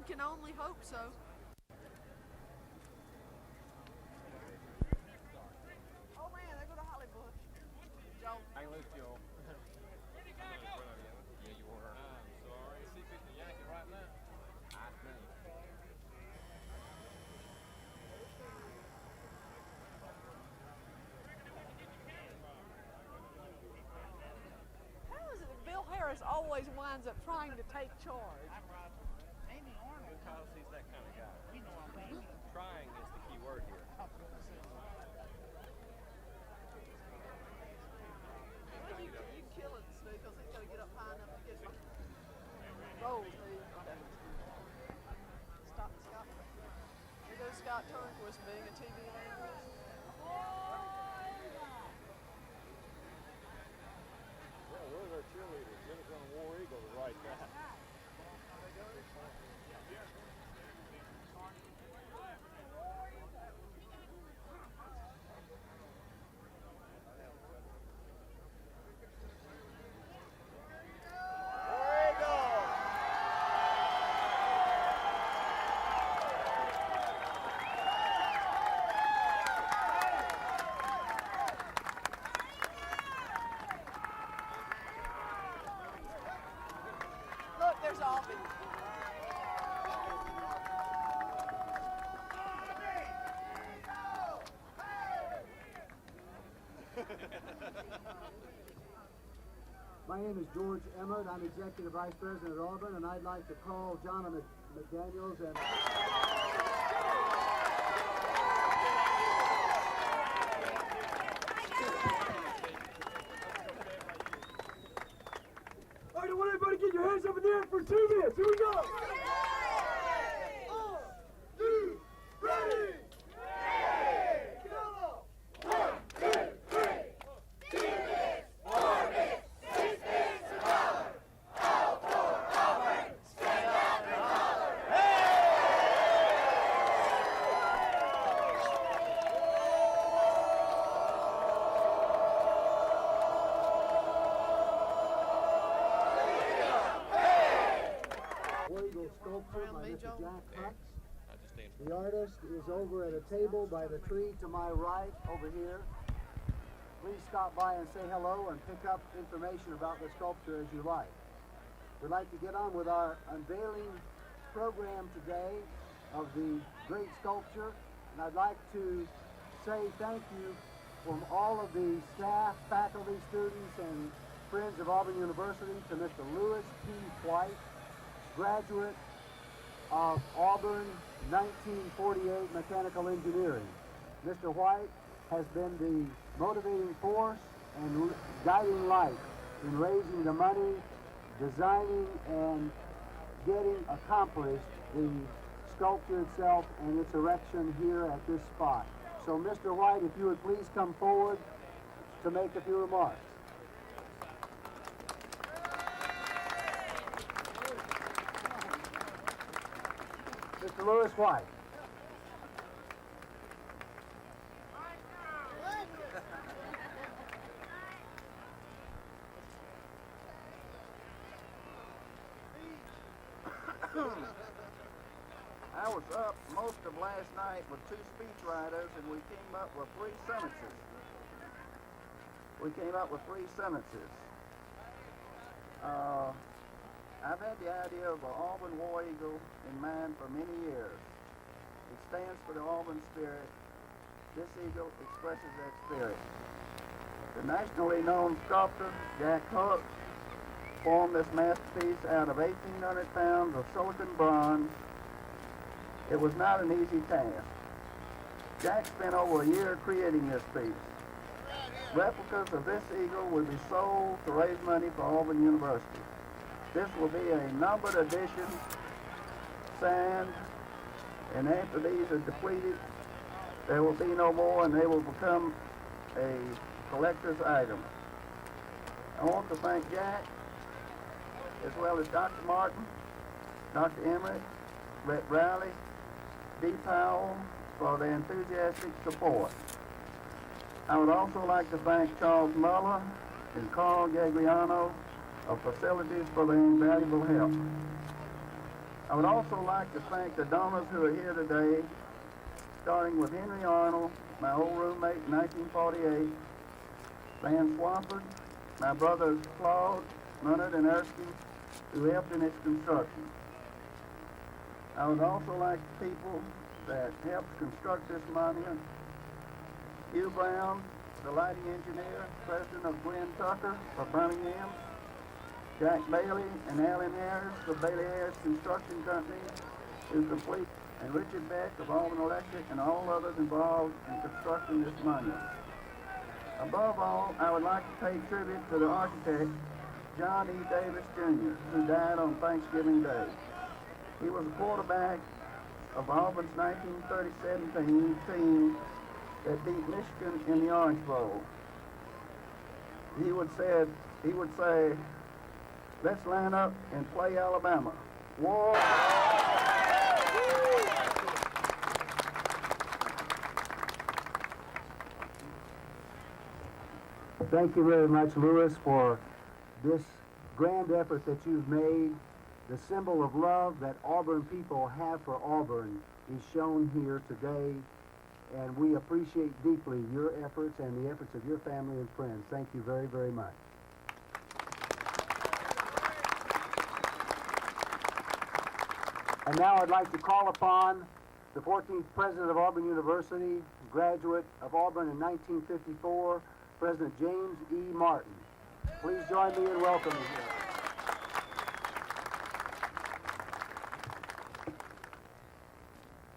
can only hope so. Oh man, they go to Hollywood. Joe. Hang loose, Joel. Yeah, you were. I'm sorry. Is he fixing to yank it right now? I think. How is it that Bill Harris always winds up trying to take charge? Because he's that kind of guy. Trying is the key word here. You kill it, Steve, because he's got to get up high enough to get it. Roll, Steve. Stop, Scott. Here goes Scott Turnquist being a TV evangelist. Well, where's our cheerleaders? Jennifer on War Eagle to write that. Look, there's Auburn. My name is George Emmert. I'm Executive Vice President at Auburn, and I'd like to call John McDaniels and... All right, I want everybody to get your hands up in the air for 2 minutes. Here we go. 1, 2, ready. Sculpture by Mr. Jack Hutz. The artist is over at a table by the tree to my right over here. Please stop by and say hello and pick up information about the sculpture as you like. We'd like to get on with our unveiling program today of the great sculpture, and I'd like to say thank you from all of the staff, faculty, students, and friends of Auburn University to Mr. Lewis P. White, graduate of Auburn 1948 Mechanical Engineering. Mr. White has been the motivating force and guiding light in raising the money, designing, and getting accomplished the sculpture itself and its erection here at this spot. So Mr. White, if you would please come forward to make a few remarks. Mr. Lewis White. I was up most of last night with 2 speechwriters, and we came up with 3 sentences. I've had the idea of an Auburn War Eagle in mind for many years. It stands for the Auburn spirit. This eagle expresses that spirit. The nationally known sculptor, Jack Hutz, formed this masterpiece out of 1,800 pounds of silicon bronze. It was not an easy task. Jack spent over a year creating this piece. Replicas of this eagle will be sold to raise money for Auburn University. This will be a numbered edition, signed, and after these are depleted, there will be no more, and they will become a collector's item. I want to thank Jack, as well as Dr. Martin, Dr. Emmert, Brett Riley, D. Powell, for their enthusiastic support. I would also like to thank Charles Muller and Carl Gagliano of Facilities for their invaluable help. I would also like to thank the donors who are here today, starting with Henry Arnold, my old roommate in 1948, Van Swafford, my brothers Claude, Leonard, and Erskine, who helped in its construction. I would also like the people that helped construct this monument: Hugh Brown, the lighting engineer, president of Glenn Tucker of Birmingham; Jack Bailey and Alan Harris of Bailey Harris Construction Company, who complete, and Richard Beck of Auburn Electric, and all others involved in constructing this monument. Above all, I would like to pay tribute to the architect, John E. Davis, Jr., who died on Thanksgiving Day. He was a quarterback of Auburn's 1937 team that beat Michigan in the Orange Bowl. He would say, "Let's line up and play Alabama. War." Thank you very much, Lewis, for this grand effort that you've made. The symbol of love that Auburn people have for Auburn is shown here today, and we appreciate deeply your efforts and the efforts of your family and friends. Thank you very, very much. And now I'd like to call upon the 14th president of Auburn University, graduate of Auburn in 1954, President James E. Martin. Please join me in welcoming him.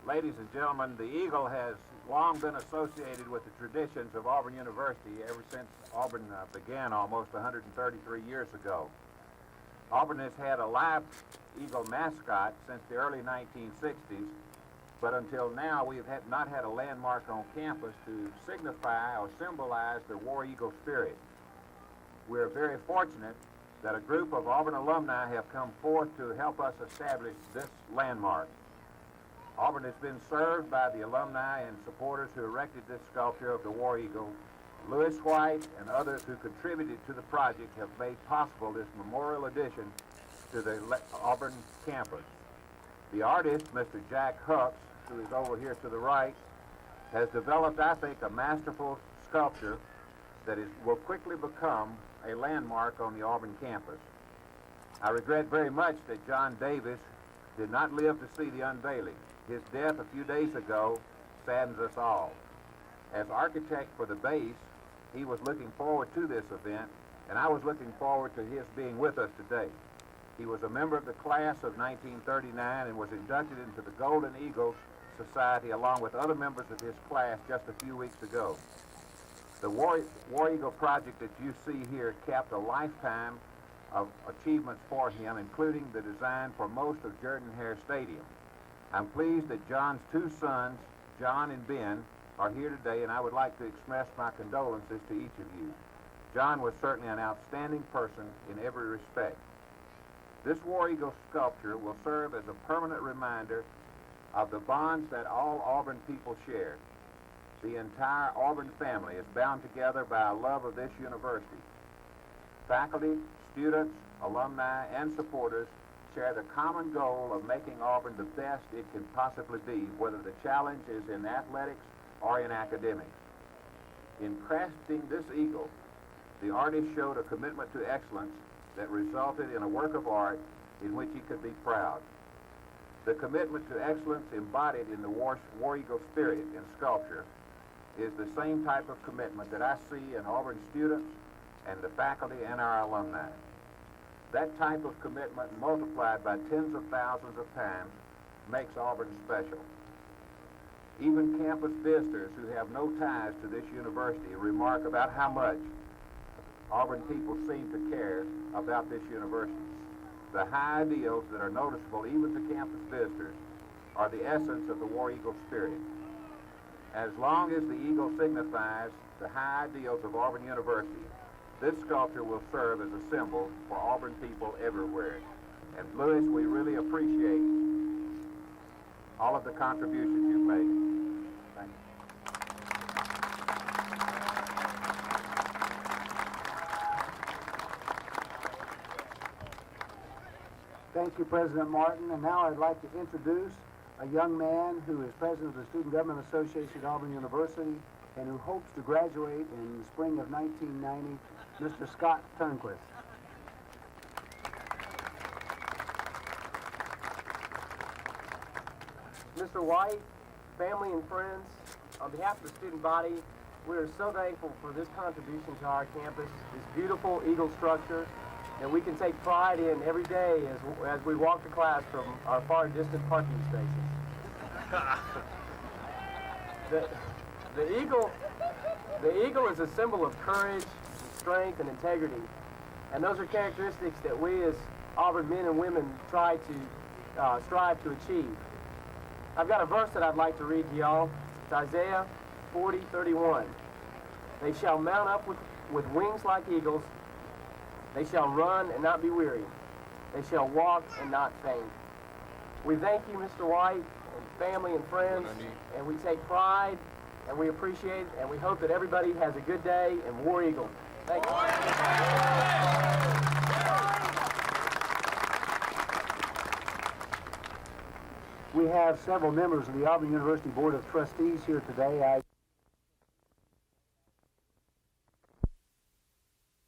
Ladies and gentlemen, the Eagle has long been associated with the traditions of Auburn University ever since Auburn began almost 133 years ago. Auburn has had a live Eagle mascot since the early 1960s, but until now we have not had a landmark on campus to signify or symbolize the War Eagle spirit. We are very fortunate that a group of Auburn alumni have come forth to help us establish this landmark. Auburn has been served by the alumni and supporters who erected this sculpture of the War Eagle. Lewis White and others who contributed to the project have made possible this memorial addition to the Auburn campus. The artist, Mr. Jack Hucks, who is over here to the right, has developed, I think, a masterful sculpture that will quickly become a landmark on the Auburn campus. I regret very much that John Davis did not live to see the unveiling. His death a few days ago saddens us all. As architect for the base, he was looking forward to this event, and I was looking forward to his being with us today. He was a member of the class of 1939 and was inducted into the Golden Eagles Society along with other members of his class just a few weeks ago. The War Eagle project that you see here capped a lifetime of achievements for him, including the design for most of Jordan-Hare Stadium. I'm pleased that John's two sons, John and Ben, are here today, and I would like to express my condolences to each of you. John was certainly an outstanding person in every respect. This War Eagle sculpture will serve as a permanent reminder of the bonds that all Auburn people share. The entire Auburn family is bound together by a love of this university. Faculty, students, alumni, and supporters share the common goal of making Auburn the best it can possibly be, whether the challenge is in athletics or in academics. In crafting this eagle, the artist showed a commitment to excellence that resulted in a work of art in which he could be proud. The commitment to excellence embodied in the War Eagle spirit in sculpture is the same type of commitment that I see in Auburn students and the faculty and our alumni. That type of commitment multiplied by tens of thousands of times makes Auburn special. Even campus visitors who have no ties to this university remark about how much Auburn people seem to care about this university. The high ideals that are noticeable even to campus visitors are the essence of the War Eagle spirit. As long as the eagle signifies the high ideals of Auburn University, this sculpture will serve as a symbol for Auburn people everywhere. And Lewis, we really appreciate all of the contributions you've made. Thank you. Thank you, President Martin. And now I'd like to introduce a young man who is president of the Student Government Association at Auburn University and who hopes to graduate in the spring of 1990, Mr. Scott Turnquist. Mr. White, family and friends, on behalf of the student body, we are so thankful for this contribution to our campus, this beautiful Eagle structure that we can take pride in every day as we walk to class from our far distant parking stations. The eagle is a symbol of courage, strength, and integrity, and those are characteristics that we as Auburn men and women strive to achieve. I've got a verse that I'd like to read to y'all. It's Isaiah 40:31. They shall mount up with wings like eagles. They shall run and not be weary. They shall walk and not faint. We thank you, Mr. White, and family and friends, and we take pride, and we appreciate it, and we hope that everybody has a good day, and War Eagle. Thank you. We have several members of the Auburn University Board of Trustees here today.